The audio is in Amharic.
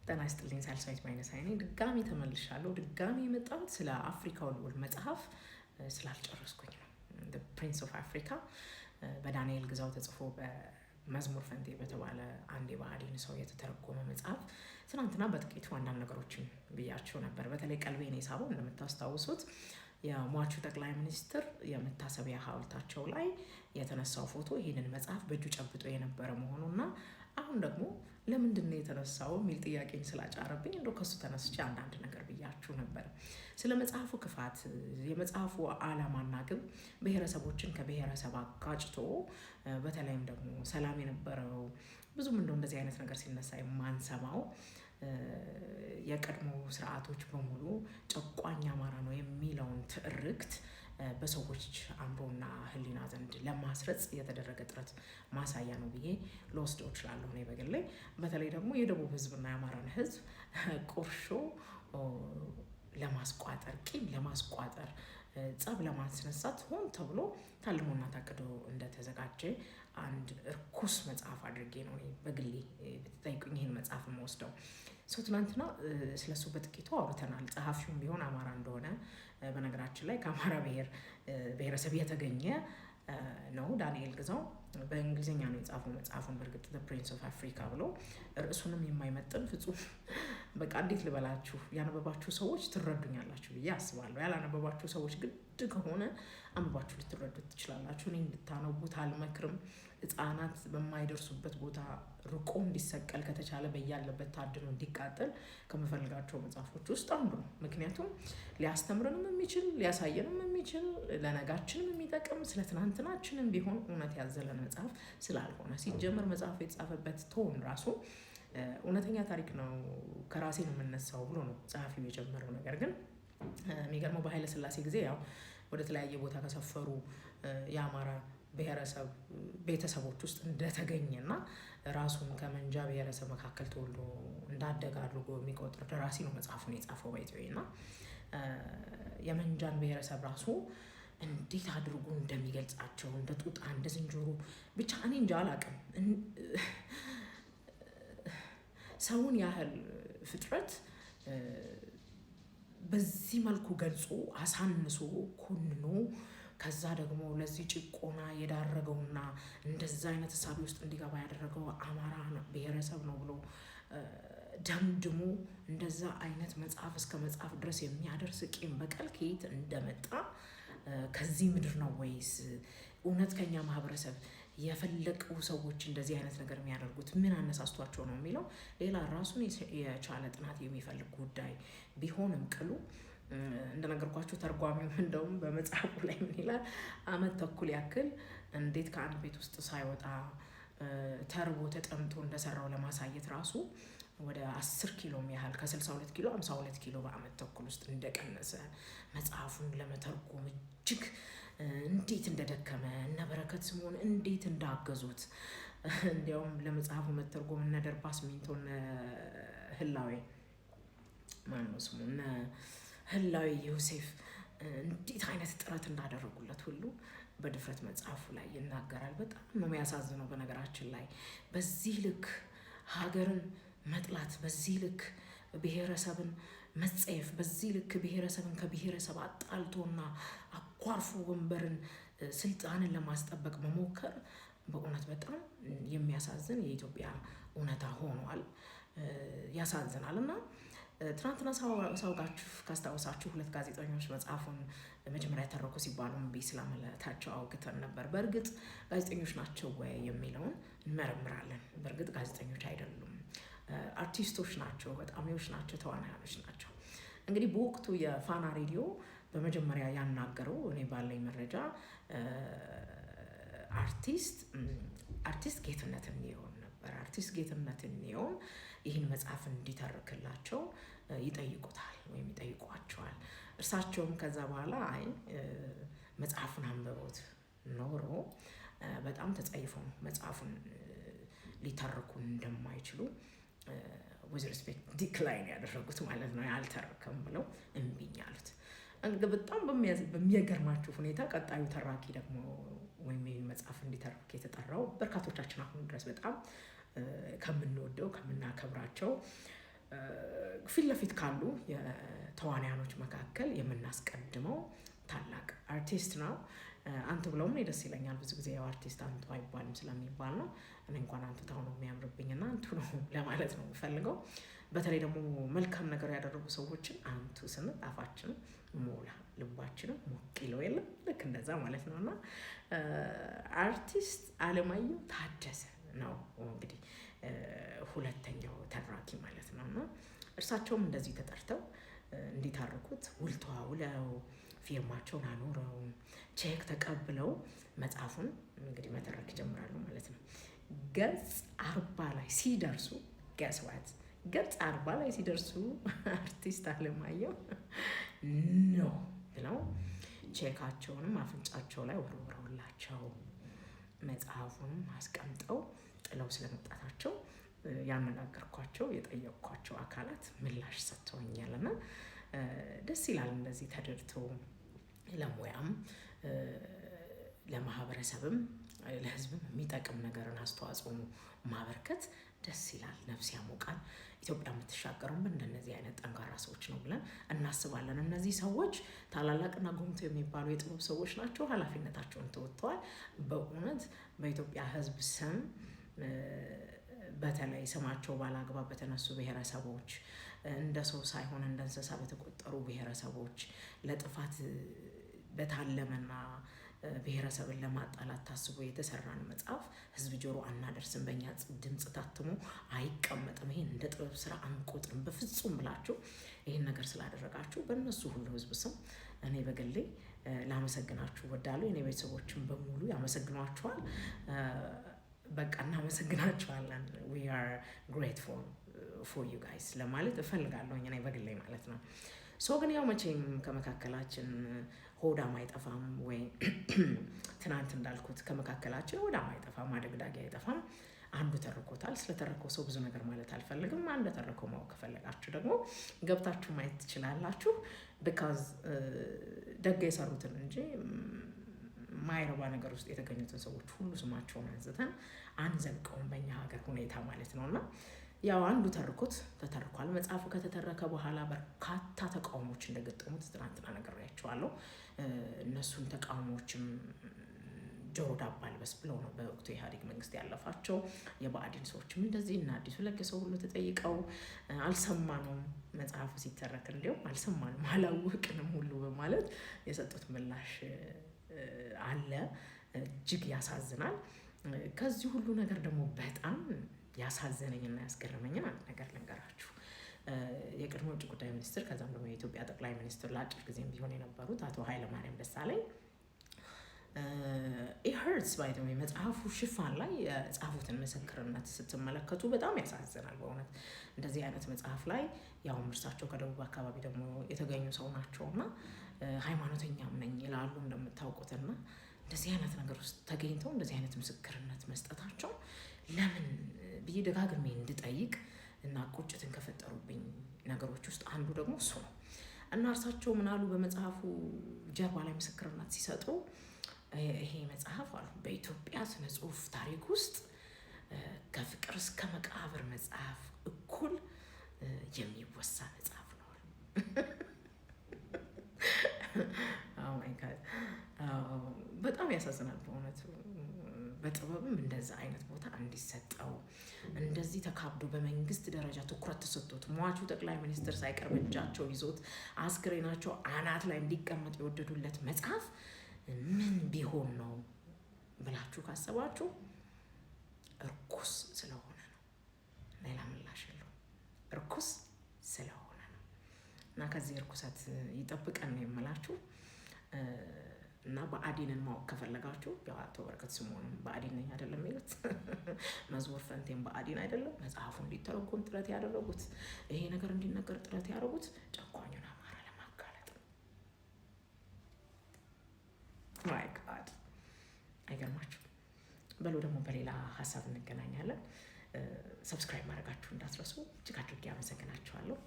ጤና ይስጥልኝ ሳልሳዊት ማይነሳይ ነኝ። ድጋሚ ተመልሻለሁ። ድጋሚ የመጣሁት ስለ አፍሪካው ልዑል መጽሐፍ ስላልጨረስኩኝ ነው። The Prince of Africa በዳንኤል ግዛው ተጽፎ በመዝሙር ፈንቴ በተባለ አንድ የባህዲን ሰው የተተረጎመ መጽሐፍ ትናንትና በጥቂቱ አንዳንድ ነገሮችን ብያቸው ነበር። በተለይ ቀልቤን የሳበው እንደምታስታውሱት የሟቹ ጠቅላይ ሚኒስትር የመታሰቢያ ሐውልታቸው ላይ የተነሳው ፎቶ ይህንን መጽሐፍ በእጁ ጨብጦ የነበረ መሆኑና አሁን ደግሞ ለምንድን ነው የተነሳው የሚል ጥያቄን ስላጫረብኝ እንደው ከሱ ተነስቼ አንዳንድ ነገር ብያችሁ ነበር። ስለ መጽሐፉ ክፋት፣ የመጽሐፉ ዓላማና ግብ ብሔረሰቦችን ከብሔረሰብ አጋጭቶ በተለይም ደግሞ ሰላም የነበረው ብዙም እንደዚህ አይነት ነገር ሲነሳ የማንሰማው የቀድሞ ስርዓቶች በሙሉ ጨቋኝ አማራ ነው የሚለውን ትርክት በሰዎች አእምሮና ሕሊና ዘንድ ለማስረጽ የተደረገ ጥረት ማሳያ ነው ብዬ ልወስደው እችላለሁ። እኔ በግሌ በተለይ ደግሞ የደቡብ ሕዝብና የአማራን ሕዝብ ቁርሾ ለማስቋጠር፣ ቂም ለማስቋጠር፣ ጸብ ለማስነሳት ሆን ተብሎ ታልሞና ታቅዶ እንደተዘጋጀ አንድ እርኩስ መጽሐፍ አድርጌ ነው እኔ በግሌ ብትጠይቁኝ ይህን መጽሐፍ የምወስደው። ሰው ትናንትና ስለሱ በጥቂቱ አውርተናል። ጸሐፊውም ቢሆን አማራ እንደሆነ በነገራችን ላይ ከአማራ ብሔረሰብ የተገኘ ነው። ዳንኤል ግዛው በእንግሊዝኛ ነው የጻፈው መጽሐፉን። በእርግጥ The Prince of Africa ብሎ ርዕሱንም የማይመጥን ፍጹም በቃ እንዴት ልበላችሁ፣ ያነበባችሁ ሰዎች ትረዱኛላችሁ ብዬ አስባለሁ። ያላነበባችሁ ሰዎች ግድ ከሆነ አንባችሁ ልትረዱት ትችላላችሁ። እኔ እንድታነቡት አልመክርም። ሕፃናት በማይደርሱበት ቦታ ርቆ እንዲሰቀል ከተቻለ በያለበት ታድኖ እንዲቃጠል ከምፈልጋቸው መጽሐፎች ውስጥ አንዱ ነው። ምክንያቱም ሊያስተምረንም የሚችል ሊያሳየንም የሚችል ለነጋችንም የሚጠቅም ስለ ትናንትናችንም ቢሆን እውነት ያዘለን መጽሐፍ ስላልሆነ ሲጀመር መጽሐፉ የተጻፈበት ቶን ራሱ እውነተኛ ታሪክ ነው፣ ከራሴ ነው የምነሳው ብሎ ነው ጸሐፊው የጀመረው። ነገር ግን የሚገርመው በኃይለ ሥላሴ ጊዜ ያው ወደ ተለያየ ቦታ ከሰፈሩ የአማራ ብሔረሰብ ቤተሰቦች ውስጥ እንደተገኘና ራሱን ከመንጃ ብሔረሰብ መካከል ተወልዶ እንዳደገ አድርጎ የሚቆጥር ደራሲ ነው መጽሐፉን የጻፈው ባይተወይና የመንጃን ብሔረሰብ ራሱ እንዴት አድርጎ እንደሚገልጻቸው እንደ ጡጣ እንደ ዝንጀሮ ብቻ እኔ እንጃ አላውቅም። ሰውን ያህል ፍጥረት በዚህ መልኩ ገልጾ አሳንሶ ኮንኖ ከዛ ደግሞ ለዚህ ጭቆና የዳረገውና እንደዛ አይነት እሳቤ ውስጥ እንዲገባ ያደረገው አማራ ብሔረሰብ ነው ብሎ ደምድሞ እንደዛ አይነት መጽሐፍ እስከ መጽሐፍ ድረስ የሚያደርስ ቂም በቀል ከየት እንደመጣ ከዚህ ምድር ነው ወይስ እውነት ከኛ ማህበረሰብ የፈለቁ ሰዎች እንደዚህ አይነት ነገር የሚያደርጉት ምን አነሳስቷቸው ነው የሚለው ሌላ ራሱን የቻለ ጥናት የሚፈልግ ጉዳይ ቢሆንም ቅሉ እንደነገርኳችሁ ተርጓሚው እንደውም በመጽሐፉ ላይ ምን ይላል? ዓመት ተኩል ያክል እንዴት ከአንድ ቤት ውስጥ ሳይወጣ ተርቦ ተጠምቶ እንደሰራው ለማሳየት ራሱ ወደ 10 ኪሎ ያህል ከ62 ኪሎ 52 ኪሎ በዓመት ተኩል ውስጥ እንደቀነሰ መጽሐፉን ለመተርጎም እጅግ እንዴት እንደደከመ እነ በረከት ስምኦን እንዴት እንዳገዙት እንዲያውም ለመጽሐፉ መተርጎም እነ ደርባስ ሚንቶ እነ ህላዌ ማነው ስሙ እነ ህላዌ ዮሴፍ እንዴት አይነት ጥረት እንዳደረጉለት ሁሉ በድፍረት መጽሐፉ ላይ ይናገራል። በጣም ነው የሚያሳዝነው። በነገራችን ላይ በዚህ ልክ ሀገርን መጥላት፣ በዚህ ልክ ብሔረሰብን መጸየፍ፣ በዚህ ልክ ብሔረሰብን ከብሔረሰብ አጣልቶና አኳርፎ ወንበርን ስልጣንን ለማስጠበቅ መሞከር በእውነት በጣም የሚያሳዝን የኢትዮጵያ እውነታ ሆኗል። ያሳዝናል። እና ትናንትና ሳውጋችሁ ካስታወሳችሁ 2 ጋዜጠኞች መጽሐፉን መጀመሪያ ተረኩ ሲባሉ እምቢ ስላመለታቸው አውግተን ነበር። በእርግጥ ጋዜጠኞች ናቸው ወይ የሚለውን እንመረምራለን። በእርግጥ ጋዜጠኞች አይደሉም፣ አርቲስቶች ናቸው፣ ገጣሚዎች ናቸው፣ ተዋናዮች ናቸው። እንግዲህ በወቅቱ የፋና ሬዲዮ በመጀመሪያ ያናገረው እኔ ባለኝ መረጃ አርቲስት ጌትነት እንየውን ነበር። አርቲስት ጌትነት እንየውን ይህን መጽሐፍ እንዲተርክላቸው ይጠይቁታል ወይም ይጠይቋቸዋል። እርሳቸውም ከዛ በኋላ አይ መጽሐፉን አንብበውት ኖሮ በጣም ተጸይፈው መጽሐፉን ሊተርኩ እንደማይችሉ with respect ዲክላይን ያደረጉት ማለት ነው። አልተረከም ብለው እምቢኝ አሉት። በጣም በሚያገርማችሁ ሁኔታ ቀጣዩ ተራኪ ደግሞ ወይም መጽሐፍ እንዲተርክ የተጠራው በርካቶቻችን አሁን ድረስ በጣም ከምንወደው ከምናከብራቸው ፊት ለፊት ካሉ የተዋናያኖች መካከል የምናስቀድመው ታላቅ አርቲስት ነው። አንቱ ብለውም ደስ ይለኛል። ብዙ ጊዜ ያው አርቲስት አንቱ አይባልም ስለሚባል ነው። እኔ እንኳን አንቱታው ነው የሚያምርብኝና አንቱ ነው ለማለት ነው የምፈልገው። በተለይ ደግሞ መልካም ነገር ያደረጉ ሰዎችን አንቱ ስንል አፋችን ሞላ ልባችንም ሞቅ ይለው የለም ልክ እንደዛ ማለት ነው። እና አርቲስት አለማየሁ ታደሰ ነው እንግዲህ ሁለተኛው ተራኪ ማለት ነው። እና እርሳቸውም እንደዚህ ተጠርተው እንዲታርኩት ውል ተዋውለው ፊርማቸውን አኖረው ቼክ ተቀብለው መጽሐፉን እንግዲህ መተረክ ይጀምራሉ ማለት ነው። ገጽ 40 ላይ ሲደርሱ ገጽ 40 ላይ ሲደርሱ አርቲስት አለማየሁ ኖ ብለው ቼካቸውንም አፍንጫቸው ላይ ወርውረውላቸው መጽሐፉንም አስቀምጠው ጥለው ስለመጣታቸው ያነጋገርኳቸው የጠየቅኳቸው አካላት ምላሽ ሰጥተውኛል። እና ደስ ይላል እንደዚህ ተደርቶ ለሙያም ለማህበረሰብም ለህዝብም የሚጠቅም ነገርን አስተዋጽኦ ማበርከት ደስ ይላል፣ ነፍስ ያሞቃል። ኢትዮጵያ የምትሻገረው እንደነዚህ አይነት ጠንካራ ሰዎች ነው ብለን እናስባለን። እነዚህ ሰዎች ታላላቅና ጎምቶ የሚባሉ የጥበብ ሰዎች ናቸው። ኃላፊነታቸውን ተወጥተዋል። በእውነት በኢትዮጵያ ህዝብ ስም በተለይ ስማቸው ባላግባብ በተነሱ ብሔረሰቦች፣ እንደ ሰው ሳይሆን እንደ እንስሳ በተቆጠሩ ብሔረሰቦች ለጥፋት በታለመና ብሔረሰብን ለማጣላት ታስቦ የተሰራን መጽሐፍ ህዝብ ጆሮ አናደርስም፣ በእኛ ድምፅ ታትሞ አይቀመጥም፣ ይሄን እንደ ጥበብ ስራ አንቆጥርም በፍጹም ብላችሁ ይህን ነገር ስላደረጋችሁ በእነሱ ሁሉ ህዝብ ስም እኔ በግሌ ላመሰግናችሁ ወዳለሁ። የኔ ቤተሰቦችን በሙሉ ያመሰግኗችኋል። በቃ እናመሰግናችኋለን። we are grateful for you guys ለማለት እፈልጋለሁ እኔ በግሌ ማለት ነው። ግን ያው መቼም ከመካከላችን ሆዳም አይጠፋም ወይ ትናንት እንዳልኩት ከመካከላችን ሆዳም አይጠፋም፣ አደግዳጊ አይጠፋም። አንዱ ተርኮታል። ስለተረከው ሰው ብዙ ነገር ማለት አልፈልግም። አንድ ተረከው ማወቅ ከፈለጋችሁ ደግሞ ገብታችሁ ማየት ትችላላችሁ። because ደግ የሰሩትን እንጂ ማይረባ ነገር ውስጥ የተገኙትን ሰዎች ሁሉ ስማቸውን አንስተን አንዘልቀውም በእኛ ሀገር ሁኔታ ማለት ነው። እና ያው አንዱ ተተርኳል። መጽሐፉ ከተተረከ በኋላ በርካታ ተቃውሞች እንደገጠሙት ትናንትና ነግሬያቸዋለሁ። እነሱን ተቃውሞችም ጆሮ ዳባ ልበስ ብለው ነው በወቅቱ የኢህአዴግ መንግስት ያለፋቸው። የብአዴን ሰዎችም እንደዚህ እና አዲሱ ለገሰው ሁሉ ተጠይቀው አልሰማንም፣ መጽሐፉ ሲተረክ እንዲያውም አልሰማንም፣ አላወቅንም ሁሉ በማለት የሰጡት ምላሽ አለ። እጅግ ያሳዝናል። ከዚህ ሁሉ ነገር ደግሞ በጣም ያሳዘነኝና ያስገረመኝን አንድ ነገር ልንገራችሁ። የቀድሞ ውጭ ጉዳይ ሚኒስትር ከዛም ደግሞ የኢትዮጵያ ጠቅላይ ሚኒስትር ለአጭር ጊዜም ቢሆን የነበሩት አቶ ኃይለማርያም ደሳለኝ ኢህርትስ ባይተው መጽሐፉ ሽፋን ላይ የጻፉትን ምስክርነት ስትመለከቱ በጣም ያሳዝናል በእውነት። እንደዚህ አይነት መጽሐፍ ላይ ያው እርሳቸው ከደቡብ አካባቢ ደግሞ የተገኙ ሰው ናቸውና ሃይማኖተኛም ነኝ ይላሉ እንደምታውቁትና እንደዚህ አይነት ነገር ውስጥ ተገኝተው እንደዚህ አይነት ምስክርነት መስጠታቸው ለምን ብዬ ደጋግሜ እንድጠይቅ እና ቁጭትን ከፈጠሩብኝ ነገሮች ውስጥ አንዱ ደግሞ እሱ ነው። እና እርሳቸው ምናሉ በመጽሐፉ ጀርባ ላይ ምስክርነት ሲሰጡ ይሄ መጽሐፍ አሉ በኢትዮጵያ ስነ ጽሁፍ ታሪክ ውስጥ ከፍቅር እስከ መቃብር መጽሐፍ እኩል የሚወሳ መጽሐፍ ነው። በጣም ያሳዝናል በእውነቱ። በጥበብም እንደዛ አይነት ቦታ እንዲሰጠው እንደዚህ ተካብዶ በመንግስት ደረጃ ትኩረት ተሰጥቶት ሟቹ ጠቅላይ ሚኒስትር ሳይቀር እጃቸው ይዞት አስክሬናቸው አናት ላይ እንዲቀመጥ የወደዱለት መጽሐፍ ምን ቢሆን ነው ብላችሁ ካሰባችሁ እርኩስ ስለሆነ ነው። ሌላ ምላሽ የለውም። እርኩስ ስለሆነ ነው እና ከዚህ እርኩሰት ይጠብቀን ነው የምላችሁ። እና ብአዴንን ማወቅ ከፈለጋችሁ ያው አቶ በረከት ስምኦንም ብአዴን ነኝ አይደለም የሚሉት መዝሙር ፈንቴም ብአዴን አይደለም። መጽሐፉ እንዲተረጎም ጥረት ያደረጉት ይሄ ነገር እንዲነገር ጥረት ያደረጉት ጨቋኙን አማራ ለማጋለጥ ነው። ማይ ጋድ አይገርማችሁ? በሉ ደግሞ በሌላ ሀሳብ እንገናኛለን። ሰብስክራይብ ማድረጋችሁ እንዳትረሱ። እጅግ አድርጌ አመሰግናችኋለሁ።